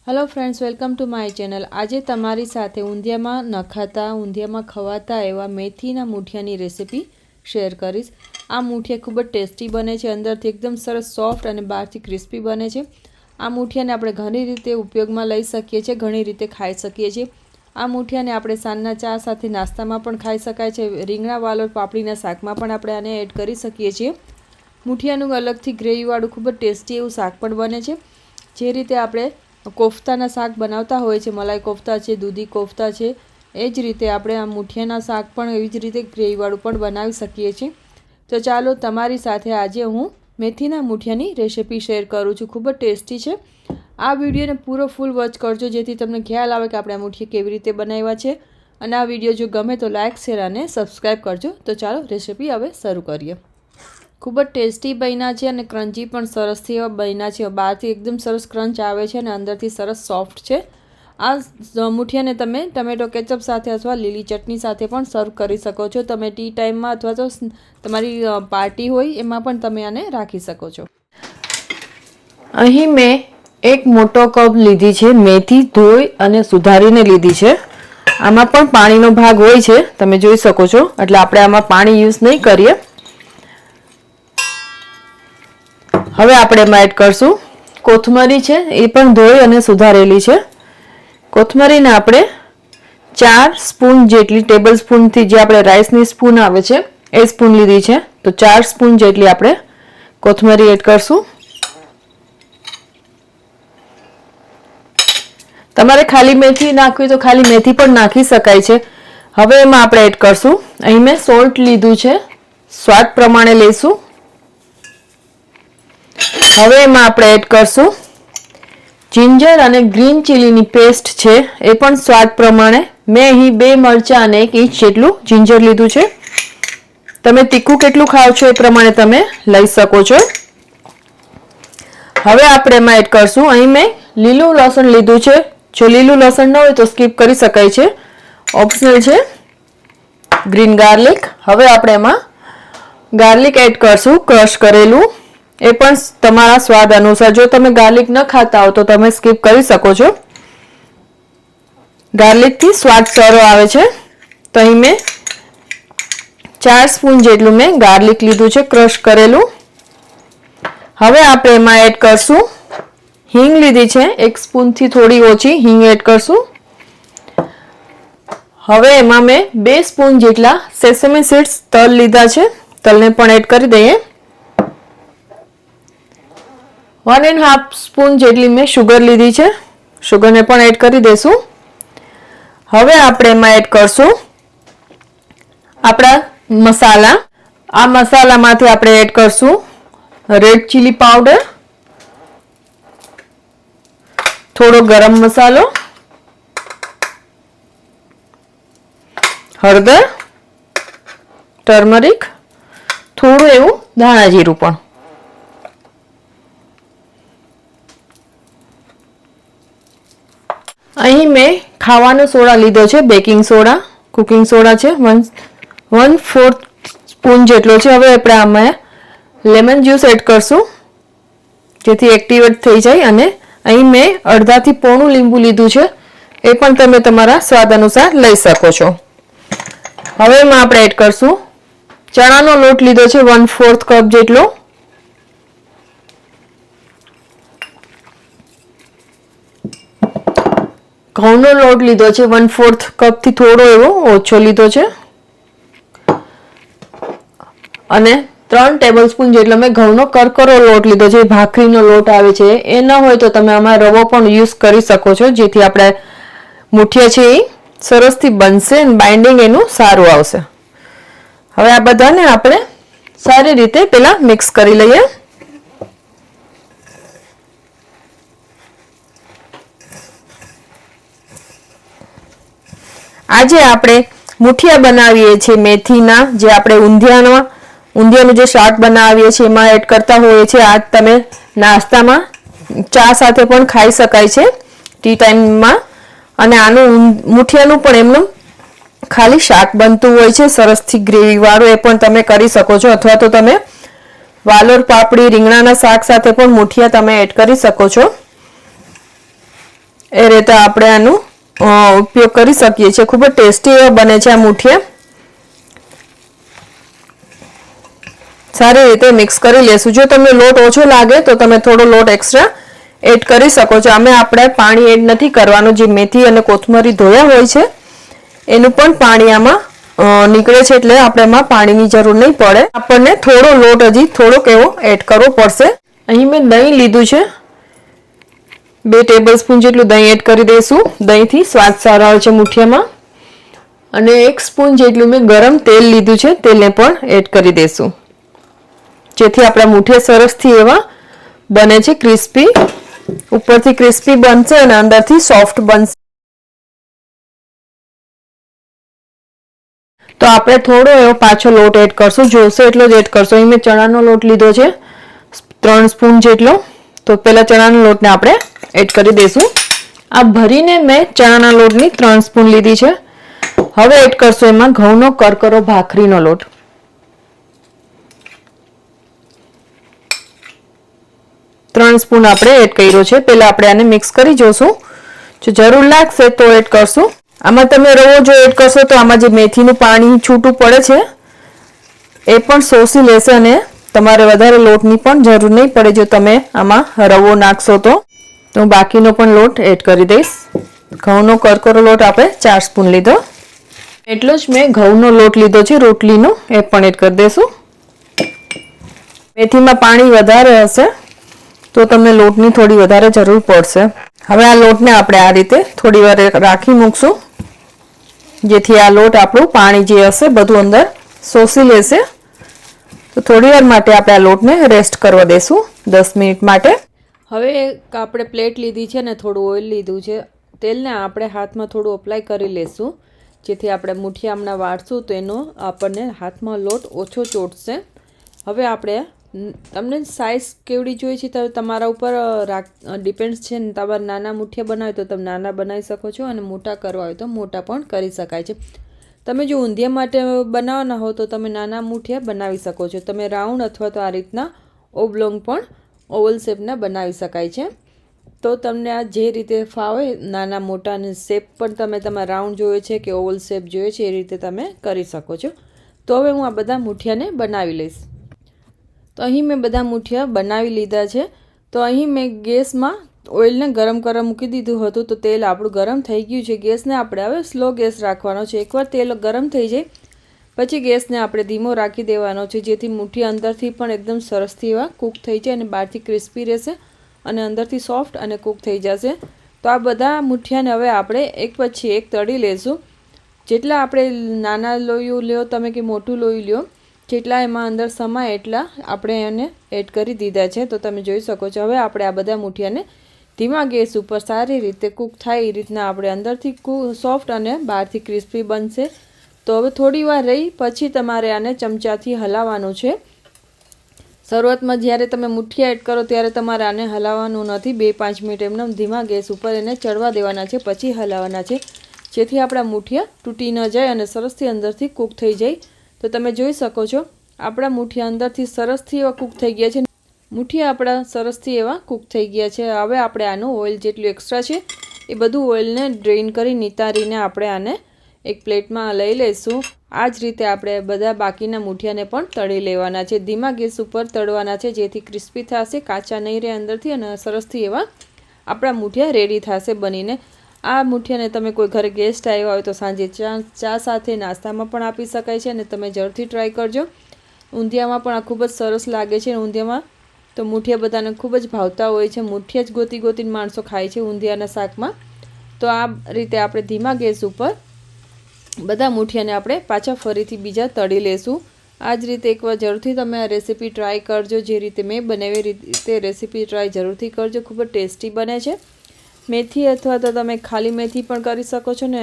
Hello friends, welcome to my channel. आज तमारी साथे ऊंधियामां नखाता ऊंधियामां खवाता एवा मेथीना मूठियानी रेसिपी शेर करीश। आ मूठिया खूब ज टेस्टी बने छे, अंदरथी एकदम सरस सॉफ्ट अने बहारथी क्रिस्पी बने छे। आ मूठियाने आपणे घणी रीते उपयोगमां लई शकीए छीए, घणी रीते खाई शकीए छीए। आ मूठियाने आपणे सांजना चा साथे नाસ્તામાં પણ ખાઈ શકાય છે। રીંગણા વાલોળ પાપડીના શાકમાં પણ આપણે આને એડ કરી શકીએ છીએ। મૂઠિયાનું અલગથી ગ્રેવીવાળું ખૂબ જ ટેસ્ટી એવું શાક પણ બને છે। જે રીતે આપણે કોફતાના શાક બનાવતા હોય છે, મલાઈ કોફતા છે, દૂધી કોફતા છે, એ જ રીતે આપણે આ મૂઠિયાના શાક પણ એવી જ રીતે ગ્રેવીવાળું પણ બનાવી શકીએ છીએ। તો ચાલો તમારી સાથે આજે હું મેથીના મૂઠિયાની રેસિપી શેર કરું છું। ખૂબ જ ટેસ્ટી છે। આ વિડીયોને પૂરો ફૂલ વોચ કરજો, જેથી તમને ખ્યાલ આવે કે આપણે આ મૂઠિયા કેવી રીતે બનાવ્યા છે। અને આ વિડીયો જો ગમે તો લાઇક, શેર અને સબસ્ક્રાઈબ કરજો। તો ચાલો રેસિપી હવે શરૂ કરીએ। खूब ज टेस्टी बन्या है और क्रंची पण सरस थी बन्या है। बहार थी एकदम सरस क्रंच आवे छे और अंदर थी सरस सॉफ्ट है। आ मूठिया ने तमे टमेटो केचप साथे अथवा लीली चटनी साथे पण सर्व करी सको छो। तमे टी टाइम में अथवा तो तमारी पार्टी होय एमां पण तमे आने राखी सको छो। अहीं मैं एक मोटो कप लीधी छे मेथी धोई अने सुधारीने लीधी छे। आमां पण पाणीनो भाग होय छे, तमे जोई सको छो, એટલે આપણે આમાં પાણી યુઝ નહીં કરીએ। હવે આપણે એમાં એડ કરશું કોથમરી છે, એ પણ ધોઈ અને સુધારેલી છે। કોથમરીને આપણે 4 સ્પૂન જેટલી ટેબલ સ્પૂનથી જે આપણે રાઈસની સ્પૂન આવે છે એ સ્પૂન લીધી છે, તો 4 સ્પૂન જેટલી આપણે કોથમરી એડ કરશું। તમારે ખાલી મેથી નાખવી તો ખાલી મેથી પણ નાખી શકાય છે। હવે એમાં આપણે એડ કરશું, અહીં મેં સોલ્ટ લીધું છે, સ્વાદ પ્રમાણે લઈશું। હવે એમાં આપણે એડ કરશું जिंजर અને ગ્રીન ચીલીની પેસ્ટ છે, એ પણ સ્વાદ પ્રમાણે। મેં અહીં 2 મરચાં અને 1 ઇંચ જેટલું जिंजर લીધું છે। તમે તીખું કેટલું ખાવ છો એ પ્રમાણે તમે લઈ શકો છો। હવે આપણે એમાં એડ કરશું, અહીં મેં લીલું લસણ લીધું છે। જો લીલું લસણ ન હોય તો સ્કીપ કરી શકાય છે, ઓપ્શનલ છે। ગ્રીન ગાર્લિક, હવે આપણે એમાં ગાર્લિક એડ કરશું ક્રશ કરેલું, એ પણ તમારા સ્વાદ અનુસાર। જો તમે ગાર્લિક ન ખાતા હો તો તમે સ્કીપ કરી શકો છો। ગાર્લિક થી સ્વાદ સારો આવે છે, તો અહીં મેં 4 સ્પૂન જેટલું મેં ગાર્લિક લીધું છે ક્રશ કરેલું। હવે આપણે એમાં એડ કરશું હિંગ લીધી છે, 1 સ્પૂન થી થોડી ઓછી હિંગ એડ કરશું। હવે એમાં મેં 2 સ્પૂન જેટલા સેસમી સીડ્સ તલ લીધા છે, તલને પણ એડ કરી દઈએ। 1.5 સ્પૂન જેટલી મેં શુગર લીધી છે, શુગરને પણ એડ કરી દેશું। હવે આપણે એમાં એડ કરશું આપણા મસાલા। આ મસાલામાંથી આપણે એડ કરશું રેડ ચીલી પાવડર, થોડો ગરમ મસાલો, હળદર, ટર્મરિક, થોડું એવું ધાણા જીરું પણ। અહીં મેં ખાવાનો સોડા લીધો છે, બેકિંગ સોડા, કુકિંગ સોડા છે, 1/4 સ્પૂન જેટલો છે। હવે આપણે આમાં લેમન જ્યુસ એડ કરશું, જેથી એક્ટિવેટ થઈ જાય। અને અહીં મેં અડધાથી પોણું લીંબુ લીધું છે, એ પણ તમે તમારા સ્વાદ અનુસાર લઈ શકો છો। હવે એમાં આપણે એડ કરશું ચણાનો લોટ લીધો છે 1/4 કપ જેટલો, ઘઉંનો લોટ લીધો છે 1/4 કપ થી થોડો એવો ઓછો લીધો છે, અને 3 ટેબલસ્પૂન જેટલો મેં ઘઉંનો કરકરો લોટ લીધો છે। ભાખરીનો લોટ આવે છે, એ ન હોય તો તમે આમાં રવો પણ યુઝ કરી શકો છો, જેથી આપણે મૂઠિયા છે એ સરસથી બનશે અને બાઇન્ડિંગ એનું સારું આવશે। હવે આ બધાને આપણે સારી રીતે પહેલા મિક્સ કરી લઈએ। આજે આપણે મૂઠિયા બનાવીએ છીએ મેથીના, જે આપણે ઊંધિયાનું જે શાક બનાવીએ છીએ એમાં એડ કરતા હોઈએ છીએ। આ તમે નાસ્તામાં ચા સાથે પણ ખાઈ શકાય છે ટી ટાઈમમાં। અને આનું મૂઠિયાનું પણ એમનું ખાલી શાક બનતું હોય છે સરસથી ગ્રેવીવાળું, એ પણ તમે કરી શકો છો। અથવા તો તમે વાલોર પાપડી રીંગણાના શાક સાથે પણ મૂઠિયા તમે એડ કરી શકો છો। એ રીતે આપણે આનો ઉપયોગ કરી શકીએ છીએ. ખૂબ જ ટેસ્ટી એવા બને છે આ મુઠિયા. સારી રીતે મિક્સ કરી લેશું. જો તમને લોટ ઓછો લાગે તો તમે થોડો લોટ એક્સ્ટ્રા એડ કરી શકો છો. આપણે પાણી એડ નથી કરવાનું. જે મેથી અને કોથમરી ધોયા હોય છે એનું પણ પાણી આમાં નીકળે છે, એટલે આપણે એમાં પાણીની જરૂર નહીં પડે. આપણને થોડો લોટ હજી થોડોક એવો એડ કરવો પડશે. અહીં મેં દહીં લીધું છે, 2 ટેબલસ્પૂન જેટલું દહીં એડ કરી દઈશું. દહીંથી સ્વાદ સારો આવે છે મુઠિયામાં. અને 1 સ્પૂન જેટલું મેં ગરમ તેલ લીધું છે, તેલને પણ એડ કરી દઈશું, જેથી આપણા મુઠિયા સરસથી એવા બને છે, ક્રિસ્પી. ઉપરથી ક્રિસ્પી બનશે અને અંદરથી સોફ્ટ બનશે. તો આપણે થોડો એવો પાછો લોટ એડ કરશું, જોશે એટલો જ એડ કરશું. અહીં મેં ચણાનો લોટ લીધો છે 3 સ્પૂન જેટલો. તો પહેલા ચણાના લોટને આપણે એડ કરી દઈશું. આ ભરીને મેં ચણાના લોટની 3 સ્પૂન લીધી છે. હવે એડ કરશું એમાં ઘઉંનો કરકરો ભાખરીનો લોટ. ત્રણ સ્પૂન આપણે એડ કર્યો છે. પહેલા આપણે આને મિક્સ કરી જોશું. જો જરૂર લાગશે તો એડ કરશું. આમાં તમે રવો જો એડ કરશો તો આમાં જે મેથીનું પાણી છૂટું પડે છે એ પણ શોષી લેશે અને તમારે વધારે લોટની પણ જરૂર નહીં પડે જો તમે આમાં રવો નાખશો તો. હું બાકીનો પણ લોટ એડ કરી દઈશ. ઘઉંનો કરકરો લોટ આપણે 4 સ્પૂન લીધો. એટલો જ મેં ઘઉંનો લોટ લીધો છે રોટલીનો, એ પણ એડ કરી દઈશું. મેથીમાં પાણી વધારે હશે તો તમને લોટની થોડી વધારે જરૂર પડશે. હવે આ લોટને આપણે આ રીતે થોડી વાર રાખી મૂકશું, જેથી આ લોટ આપણું પાણી જે હશે બધું અંદર શોષી લેશે. તો થોડી વાર માટે આપણે આ લોટને રેસ્ટ કરવા દેશું, 10 મિનિટ માટે. હવે આપણે પ્લેટ લીધી છે ને થોડું ઓઇલ લીધું છે. તેલને આપણે હાથમાં થોડું અપ્લાય કરી લેશું, જેથી આપણે મુઠિયા હમણાં વાળશું તો એનો આપણને હાથમાં લોટ ઓછો ચોટશે. હવે આપણે તમને સાઇઝ કેવડી જોઈએ છે તો તમારા ઉપર ડિપેન્ડ્સ છે ને. તમારે નાના મુઠિયા બનાવે તો તમે નાના બનાવી શકો છો અને મોટા કરવા હોય તો મોટા પણ કરી શકાય છે. તમે જો ઊંધિયા માટે બનાવવાના હો તો તમે નાના મુઠિયા બનાવી શકો છો. તમે રાઉન્ડ અથવા તો આ રીતના ઓબ્લોંગ પણ ઓવલ શેપના બનાવી શકાય છે. તો તમને આ જે રીતે ફાવે નાના મોટા અને શેપ પણ તમે તમારા રાઉન્ડ જોઈએ છે કે ઓવલ શેપ જોઈએ છે એ રીતે તમે કરી શકો છો. તો હવે હું આ બધા મુઠિયાને બનાવી લઈશ. તો અહીં મેં બધા મુઠિયા બનાવી લીધા છે. તો અહીં મેં ગેસમાં ઓઇલને ગરમ કરવા મૂકી દીધું હતું. તો તેલ આપણું ગરમ થઈ ગયું છે. ગેસને આપણે હવે સ્લો ગેસ રાખવાનો છે. એકવાર તેલ ગરમ થઈ જાય પછી ગેસને આપણે ધીમો રાખી દેવાનો છે, જેથી મુઠિયા અંદરથી પણ એકદમ સરસથી એવા કૂક થઈ જાય અને બહારથી ક્રિસ્પી રહેશે અને અંદરથી સોફ્ટ અને કૂક થઈ જશે. તો આ બધા મુઠિયાને હવે આપણે એક પછી એક તળી લેશું. જેટલા આપણે નાના લોયું લ્યો તમે કે મોટું લોયું લ્યો, જેટલા એમાં અંદર સમાય એટલા આપણે એને એડ કરી દીધા છે. તો તમે જોઈ શકો છો. હવે આપણે આ બધા મુઠિયાને ધીમા ગેસ ઉપર સારી રીતે કૂક થાય એ રીતના આપણે અંદરથી સોફ્ટ અને બહારથી ક્રિસ્પી બનશે. તો હવે થોડી વાર રહી પછી તમારે આને ચમચાથી હલાવવાનું છે. શરૂઆતમાં જ્યારે તમે મુઠિયા એડ કરો ત્યારે તમારે આને હલાવવાનું નથી. 2-5 મિનિટ એમને ધીમા ગેસ ઉપર એને ચડવા દેવાના છે, પછી હલાવવાના છે, જેથી આપણા મુઠિયા તૂટી ન જાય અને સરસથી અંદરથી કૂક થઈ જાય. તો તમે જોઈ શકો છો આપણા મુઠિયા અંદરથી સરસથી એવા કૂક થઈ ગયા છે. મુઠિયા આપણા સરસથી એવા કૂક થઈ ગયા છે. હવે આપણે આનું ઓઇલ જેટલું એક્સ્ટ્રા છે એ બધું ઓઇલને ડ્રેઇન કરી નિતારીને આપણે આને એક પ્લેટમાં લઈ લઈશું. આ જ રીતે આપણે બધા બાકીના મુઠિયાને પણ તળી લેવાના છે. ધીમા ગેસ ઉપર તળવાના છે, જેથી ક્રિસ્પી થશે, કાચા નહીં રહે અંદરથી અને સરસથી એવા આપણા મુઠિયા રેડી થશે બનીને. આ મુઠિયાને તમે કોઈ ઘરે ગેસ્ટ આવ્યા હોય તો સાંજે ચા સાથે નાસ્તામાં પણ આપી શકાય છે અને તમે જરૂરથી ટ્રાય કરજો. ઊંધિયામાં પણ આ ખૂબ જ સરસ લાગે છે. ઊંધિયામાં તો મુઠિયા બધાને ખૂબ જ ભાવતા હોય છે. મુઠિયા જ ગોતી ગોતીને માણસો ખાય છે ઊંધિયાના શાકમાં. તો આ રીતે આપણે ધીમા ગેસ ઉપર બધા મુઠિયાને આપણે પાછા ફરીથી બીજા તળી લેશું. આ જ રીતે એકવાર જરૂરથી તમે આ રેસીપી ટ્રાય કરજો. જે રીતે મેં બનાવી રીતે રેસીપી ટ્રાય જરૂરથી કરજો. ખૂબ જ ટેસ્ટી બને છે. મેથી અથવા તો તમે ખાલી મેથી પણ કરી શકો છો ને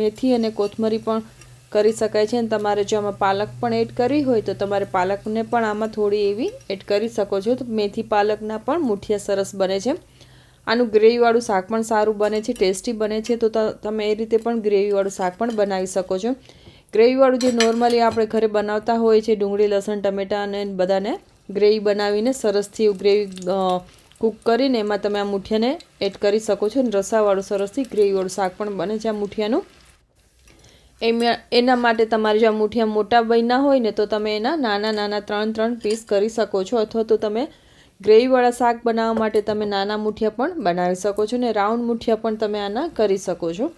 મેથી અને કોથમરી પણ કરી શકાય છે. અને તમારે જો આમાં પાલક પણ એડ કરવી હોય તો તમારે પાલકને પણ આમાં થોડી એવી એડ કરી શકો છો. તો મેથી પાલકના પણ મુઠિયા સરસ બને છે. આનું ગ્રેવીવાળું શાક પણ સારું બને છે, ટેસ્ટી બને છે. તો તમે એ રીતે પણ ગ્રેવીવાળું શાક પણ બનાવી શકો છો. ગ્રેવીવાળું જે નોર્મલી આપણે ઘરે બનાવતા હોય છે, ડુંગળી લસણ ટમેટાં અને બધાને ગ્રેવી બનાવીને સરસથી ગ્રેવી કૂક કરીને એમાં તમે આ મૂઠિયાને એડ કરી શકો છો અને રસાવાળું સરસથી ગ્રેવીવાળું શાક પણ બને છે આ મૂઠિયાનું. એના માટે તમારે જો આ મૂઠિયા મોટા બન્યા હોય ને તો તમે એના નાના નાના 3 પીસ કરી શકો છો, અથવા તો તમે ગ્રેવીવાળા શાક બનાવવા માટે તમે નાના મૂઠિયા પણ બનાવી શકો છો ને રાઉન્ડ મૂઠિયા પણ તમે આના કરી શકો છો.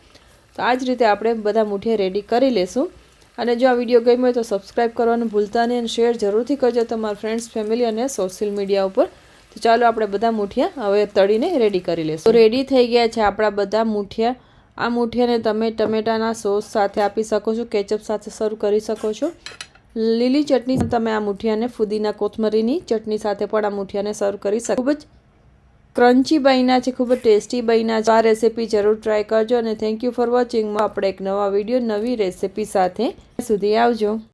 તો આ જ રીતે આપણે બધા મૂઠિયા રેડી કરી લેશું. અને જો આ વિડીયો ગમ્યો હોય તો સબસ્ક્રાઈબ કરવાનું ભૂલતા નહીં અને શેર જરૂરથી કરજો તમારા ફ્રેન્ડ્સ, ફેમિલી અને સોશિયલ મીડિયા ઉપર. તો ચાલો આપણે બધા મૂઠિયા હવે તળીને રેડી કરી લઈશું. તો રેડી થઈ ગયા છે આપણા બધા મૂઠિયા. આ મૂઠિયાને તમે ટમેટાના સોસ સાથે આપી શકો છો, કેચઅપ સાથે સર્વ કરી શકો છો. લીલી ચટણી તમે આ મૂઠિયાને ફુદીના કોથમરીની ચટણી સાથે પણ આ મૂઠિયાને સર્વ કરી શકો. ખૂબ જ ક્રન્ચી બન્યા છે, ખૂબ જ ટેસ્ટી બન્યા છે. આ રેસીપી જરૂર ટ્રાય કરજો અને થેન્ક યુ ફોર વોચિંગ. આપણે એક નવા વિડીયો નવી રેસીપી સાથે સુધી આવજો.